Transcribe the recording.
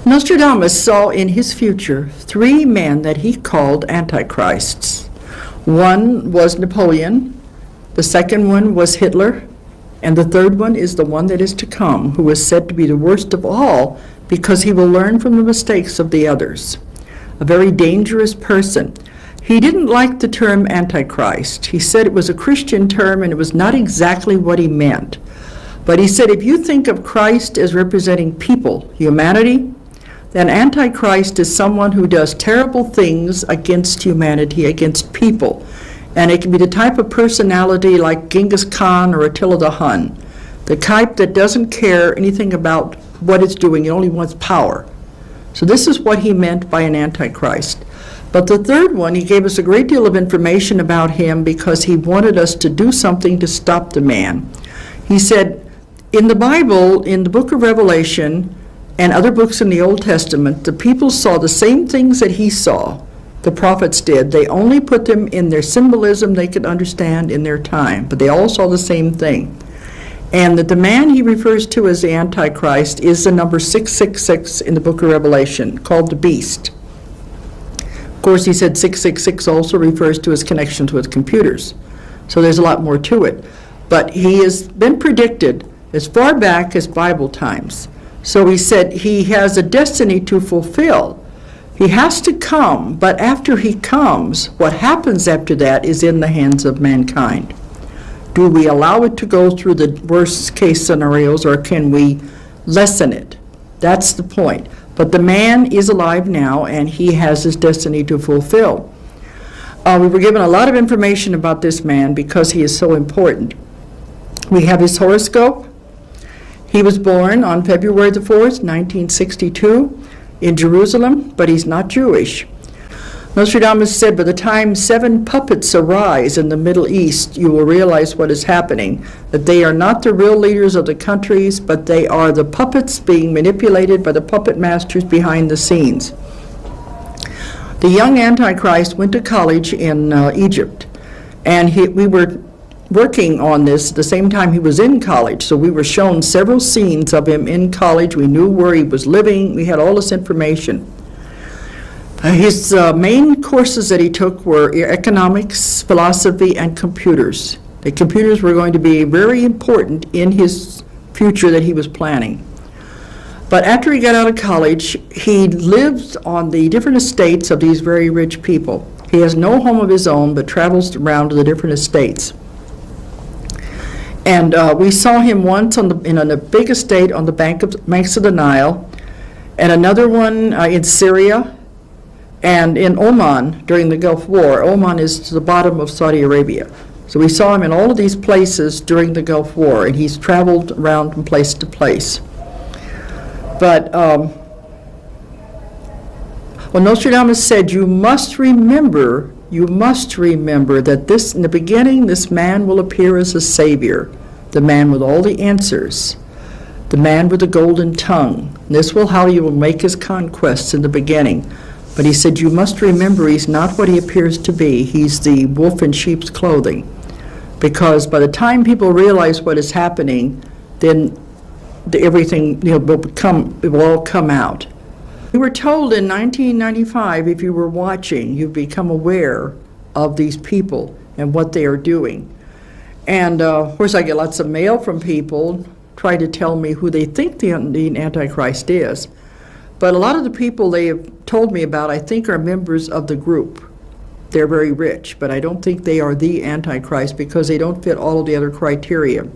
Nostradamus saw in his future 3 men that he called antichrists. One was Napoleon, the second one was Hitler, and the third one is the one that is to come, who is said to be the worst of all because he will learn from the mistakes of the others. A very dangerous person. He didn't like the term Antichrist. He said it was a Christian term and it was not exactly what he meant. But he said if you think of Christ as representing people, humanity, then Antichrist is someone who does terrible things against humanity, against people. And it can be the type of personality like Genghis Khan or Attila the Hun, the type that doesn't care anything about what it's doing, it only wants power. So this is what he meant by an Antichrist. But the third one, he gave us a great deal of information about him because he wanted us to do something to stop the man. He said, in the Bible, in the book of Revelation, and other books in the Old Testament, the people saw the same things that he saw, the prophets did. They only put them in their symbolism they could understand in their time, but they all saw the same thing. And that the man he refers to as the Antichrist is the number 666 in the book of Revelation, called the beast. Of course, he said 666 also refers to his connections with computers. So there's a lot more to it. But he has been predicted as far back as Bible times. So he said he has a destiny to fulfill. He has to come, but after he comes, what happens after that is in the hands of mankind. Do we allow it to go through the worst case scenarios, or can we lessen it? That's the point. But the man is alive now, and he has his destiny to fulfill. We were given a lot of information about this man because he is so important. We have his horoscope. He was born on February the 4th, 1962, in Jerusalem, but he's not Jewish. Nostradamus said, by the time 7 puppets arise in the Middle East, you will realize what is happening, that they are not the real leaders of the countries, but they are the puppets being manipulated by the puppet masters behind the scenes. The young Antichrist went to college in Egypt, and we were working on this at the same time he was in college, so we were shown several scenes of him in college. We knew where he was living. We had all this information. His main courses that he took were economics, philosophy, and computers. The computers were going to be very important in his future that he was planning. But after he got out of college, he lived on the different estates of these very rich people. He has no home of his own, but travels around to the different estates. And we saw him once in a big estate on the banks of the Nile, and another one in Syria, and in Oman during the Gulf War. Oman is to the bottom of Saudi Arabia. So we saw him in all of these places during the Gulf War, and he's traveled around from place to place. But well, Nostradamus said, you must remember that this, in the beginning, this man will appear as a savior, the man with all the answers, the man with the golden tongue. And this will how he will make his conquests in the beginning. But he said, you must remember he's not what he appears to be. He's the wolf in sheep's clothing. Because by the time people realize what is happening, then everything will all come out. We were told in 1995, if you were watching, you've become aware of these people and what they are doing. And of course, I get lots of mail from people trying to tell me who they think the Antichrist is. But a lot of the people they have told me about, I think, are members of the group. They're very rich, but I don't think they are the Antichrist because they don't fit all of the other criteria.